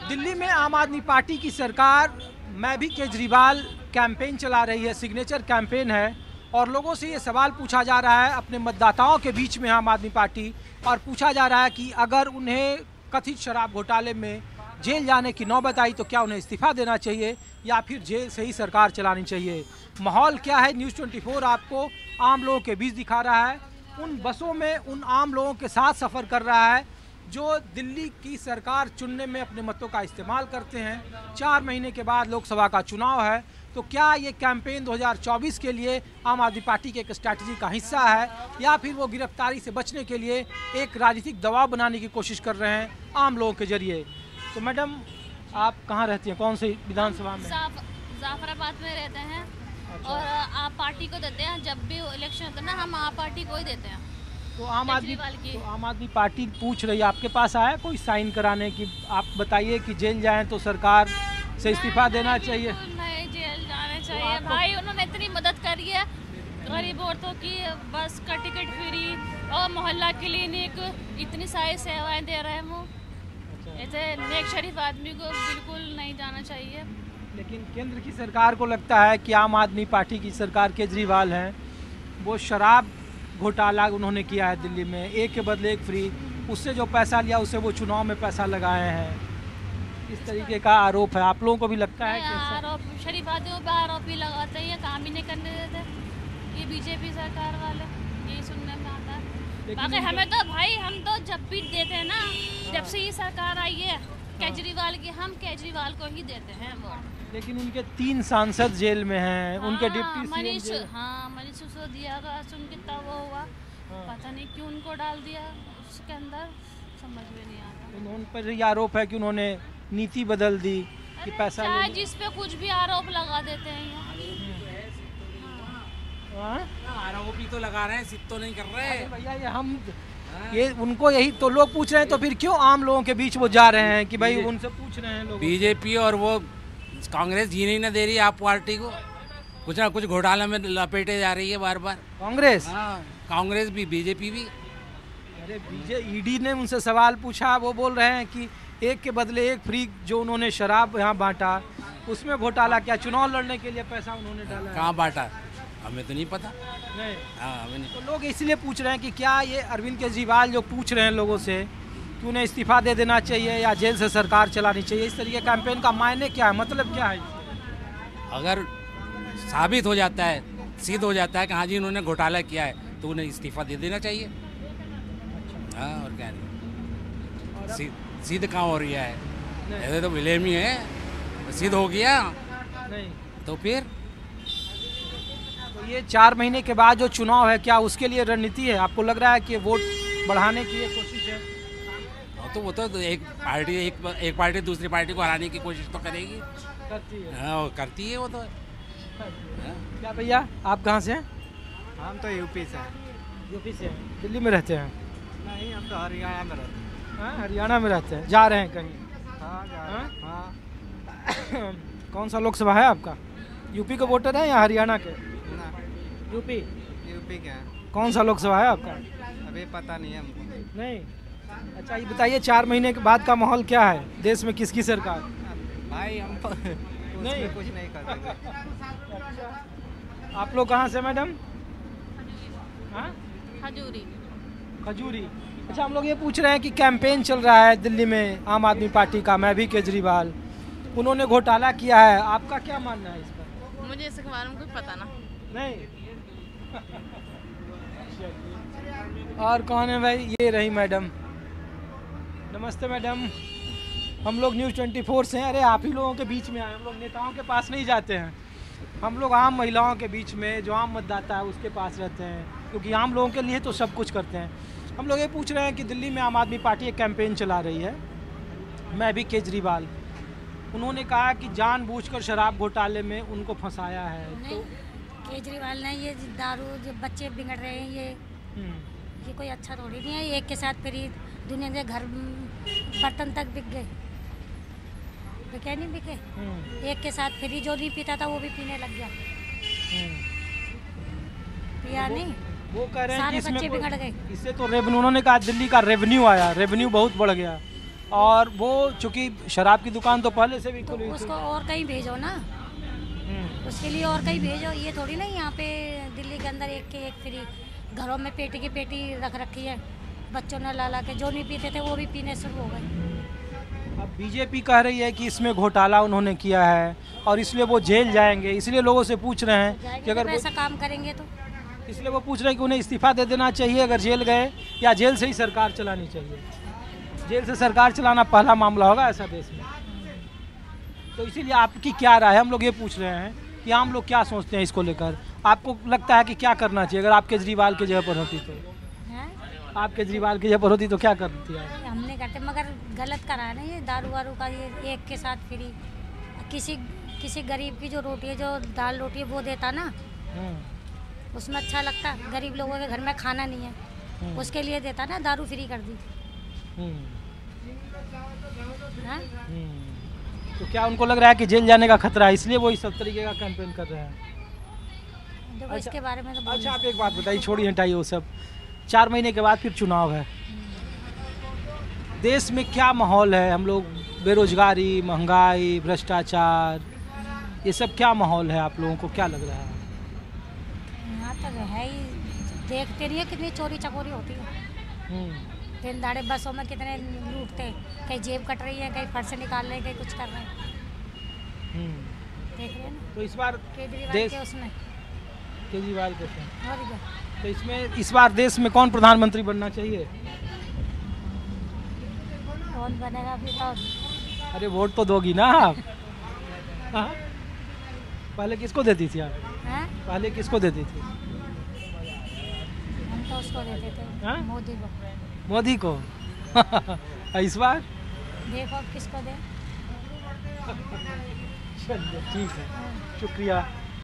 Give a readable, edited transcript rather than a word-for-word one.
दिल्ली में आम आदमी पार्टी की सरकार मैं भी केजरीवाल कैंपेन चला रही है, सिग्नेचर कैंपेन है और लोगों से ये सवाल पूछा जा रहा है अपने मतदाताओं के बीच में आम आदमी पार्टी, और पूछा जा रहा है कि अगर उन्हें कथित शराब घोटाले में जेल जाने की नौबत आई तो क्या उन्हें इस्तीफा देना चाहिए या फिर जेल से ही सरकार चलानी चाहिए। माहौल क्या है, न्यूज़ 24 आपको आम लोगों के बीच दिखा रहा है। उन बसों में उन आम लोगों के साथ सफ़र कर रहा है जो दिल्ली की सरकार चुनने में अपने मतों का इस्तेमाल करते हैं। 4 महीने के बाद लोकसभा का चुनाव है, तो क्या ये कैंपेन 2024 के लिए आम आदमी पार्टी के एक स्ट्रैटेजी का हिस्सा है या फिर वो गिरफ्तारी से बचने के लिए एक राजनीतिक दबाव बनाने की कोशिश कर रहे हैं आम लोगों के जरिए। तो मैडम, आप कहाँ रहती हैं, कौन सी विधानसभा में? जाफराबाद में रहते हैं। अच्छा। और आप पार्टी को देते हैं, जब भी इलेक्शन होता है ना हम आप पार्टी को ही देते हैं। तो आम आदमी पार्टी पूछ रही है, आपके पास आया कोई साइन कराने की? आप बताइए कि जेल जाएं तो सरकार से इस्तीफा देना चाहिए। नहीं, जेल जाना चाहिए भाई, उन्होंने इतनी मदद करी है गरीब औरतों की, बस का टिकट फ्री और मोहल्ला क्लिनिक, इतनी सारी सेवाएं दे रहे हैं वो। ऐसे नेक शरीफ आदमी को बिल्कुल नहीं जाना चाहिए। लेकिन केंद्र की सरकार को लगता है कि आम आदमी पार्टी की सरकार केजरीवाल है, वो शराब घोटाला उन्होंने किया है दिल्ली में, एक के बदले एक फ्री, उससे जो पैसा लिया उससे वो चुनाव में पैसा लगाए हैं, इस तरीके का आरोप है। आप लोगों को भी लगता है कि आरोप शरीफ आदमियों पर आरोप ही लगाते हैं, ये काम ही नहीं करने देते ये बीजेपी सरकार वाले, यही सुनने में आता है। बाकी हमें तो भाई, हम तो जब भी देते हैं ना, जब से ये सरकार आई है केजरीवाल की, हम केजरीवाल को ही देते हैं वो। लेकिन उनके 3 सांसद जेल में हैं, उनके डिप्टी मनीष सिसोदिया का सुन कितना वो हुआ, पता नहीं क्यों उनको डाल दिया उसके अंदर, समझ में नहीं आता। उन पर ये आरोप है कि उन्होंने नीति बदल दी कि पैसा चाहे जिस पे कुछ भी आरोप लगा देते हैं आरोप ही तो लगा रहे हैं, सिद्ध तो नहीं कर रहे भैया। ये उनको यही तो लोग पूछ रहे हैं, तो फिर क्यों आम लोगों के बीच वो जा रहे हैं कि भाई उनसे पूछ रहे हैं लोग। बीजेपी और वो कांग्रेस जीने ही ना दे रही है आप पार्टी को, कुछ ना कुछ घोटाला में लपेटे जा रही है बार बार कांग्रेस। हाँ, कांग्रेस भी बीजेपी भी। अरे ईडी ने उनसे सवाल पूछा, वो बोल रहे हैं कि एक के बदले एक फ्री जो उन्होंने शराब यहाँ बांटा उसमें घोटाला क्या, चुनाव लड़ने के लिए पैसा उन्होंने डाला? कहाँ बांटा हमें तो नहीं पता। नहीं, हाँ हमें नहीं। तो लोग इसलिए पूछ रहे हैं कि क्या ये अरविंद केजरीवाल जो पूछ रहे हैं लोगों से कि उन्हें इस्तीफा दे देना चाहिए या जेल से सरकार चलानी चाहिए, इस तरीके कैंपेन का मायने क्या है, मतलब क्या है? अगर साबित हो जाता है, सिद्ध हो जाता है कि हाँ जी उन्होंने घोटाला किया है, तो उन्हें इस्तीफा दे देना चाहिए। हाँ, और क्या नहीं, सिद्ध कहाँ हो रही है, ऐसे तो विलेम ही है, सिद्ध हो गया नहीं तो फिर तो ये 4 महीने के बाद जो चुनाव है, क्या उसके लिए रणनीति है? आपको लग रहा है कि वोट बढ़ाने की ये कोशिश है? तो वो तो एक पार्टी दूसरी पार्टी को हराने की कोशिश तो करेगी, करती है। हाँ करती है वो तो। क्या भैया, आप कहाँ से हैं? हम तो यूपी से हैं। यूपी से हैं, दिल्ली में रहते हैं? नहीं, हम तो हरियाणा में रहते हैं। हाँ, हरियाणा में रहते हैं, जा रहे हैं कहीं? हाँ, जा रहे हैं। हाँ। कौन सा लोकसभा है आपका? यूपी के वोटर हैं या हरियाणा के? ना, यूपी के हैं। कौन सा लोकसभा है आपका? अभी पता नहीं है हमको। नहीं, अच्छा ये बताइए 4 महीने के बाद का माहौल क्या है, देश में किसकी सरकार? भाई हम कुछ नहीं कर सकते। आप लोग कहाँ से मैडम? हाँ, खजूरी। अच्छा, हम लोग ये पूछ रहे हैं कि कैंपेन चल रहा है दिल्ली में आम आदमी पार्टी का, मैं भी केजरीवाल, उन्होंने घोटाला किया है, आपका क्या मानना है इस पर? मुझे इसके बारे में कुछ पता ना। नहीं। और कौन है भाई? ये रही मैडम। नमस्ते मैडम, हम लोग न्यूज़ 24 से हैं। अरे आप ही लोगों के बीच में आए, हम लोग नेताओं के पास नहीं जाते हैं, हम लोग आम महिलाओं के बीच में, जो आम मतदाता है उसके पास रहते हैं, क्योंकि आम लोगों के लिए तो सब कुछ करते हैं। हम लोग ये पूछ रहे हैं कि दिल्ली में आम आदमी पार्टी एक कैंपेन चला रही है, मैं भी केजरीवाल, उन्होंने कहा कि जानबूझकर शराब घोटाले में उनको फंसाया है। नहीं, तो केजरीवाल ने ये दारू जो बच्चे बिगड़ रहे हैं, ये कोई अच्छा थोड़ी नहीं है। एक के साथ फिर दुनिया के घर बर्तन तक बिक गए, बिके नहीं बिके। एक के साथ फिर जो नहीं पीता था वो भी पीने लग गया, पिया नहीं, वो कह रहे हैं कि बच्चे बिगड़ गए। इससे तो रेवेन्यू, उन्होंने कहा दिल्ली का रेवेन्यू आया, रेवेन्यू बहुत बढ़ गया, और वो चूंकि शराब की दुकान तो पहले से भी तो खुली थी। उसको और कहीं भेजो ना, उसके लिए और कहीं भेजो। ये थोड़ी ना यहाँ पे दिल्ली के अंदर एक के एक फ्री, घरों में पेटी की पेटी रख रखी है, बच्चों ने ला ला के, जो नहीं पीते थे वो भी पीने शुरू हो गए। अब बीजेपी कह रही है कि इसमें घोटाला उन्होंने किया है और इसलिए वो जेल जाएंगे, इसलिए लोगों से पूछ रहे हैं कि जाएंगे अगर तो ऐसा काम करेंगे तो इसलिए वो पूछ रहे हैं कि उन्हें इस्तीफा दे देना चाहिए अगर जेल गए, या जेल से ही सरकार चलानी चाहिए। जेल से सरकार चलाना पहला मामला होगा ऐसा देश में। तो इसीलिए आपकी क्या राय है, हम लोग ये पूछ रहे हैं कि आम लोग क्या सोचते हैं इसको लेकर। आपको लगता है कि क्या करना चाहिए अगर आप केजरीवाल की जगह पर होती तो? हैं? आप केजरीवाल की जगह पर होती तो क्या करती आप? हमने करते, मगर गलत करा है ना ये दारू वारू का, ये एक के साथ फ्री। किसी गरीब की जो रोटी है, जो दाल रोटी है वो देता ना, उसमें अच्छा लगता। गरीब लोगों के घर में खाना नहीं है, उसके लिए देता ना, दारू फ्री कर दी। हाँ? तो क्या उनको लग रहा है कि जेल जाने का खतरा है, इसलिए वो इस सब तरीके का कैंपेन कर रहे हैं? देखो इसके बारे में तो बोल अच्छा, आप एक बात बताइए, छोड़िए हटाइए वो सब। 4 महीने के बाद फिर चुनाव है, देश में क्या माहौल है? हम लोग बेरोजगारी, महंगाई, भ्रष्टाचार, ये सब क्या माहौल है? आप लोगों को क्या लग रहा है? यहाँ तो है ही, देखते नहीं है कितनी चोरी चकोरी होती है। दिन दाड़े बसों में कितने लूटते, कहीं जेब कट रही है, कहीं पर्स निकाल रहे हैं, कहीं कुछ कर रहे हैं। देख रहे हैं ना। तो इस बार केजरीवाल देश के उसमें केजरीवाल के हैं। और क्या? तो इसमें इस बार देश में कौन प्रधानमंत्री बनना चाहिए? कौन बनेगा अभी तो? अरे वोट तो दोगी ना आप? हाँ? पहले किसको देती थी आप? हैं? पहले किसको देती थी? हम तो उसको देते थे, हाँ? मोदी को। मोदी को। इस बार देखो किसको दे। चलिए ठीक है, शुक्रिया।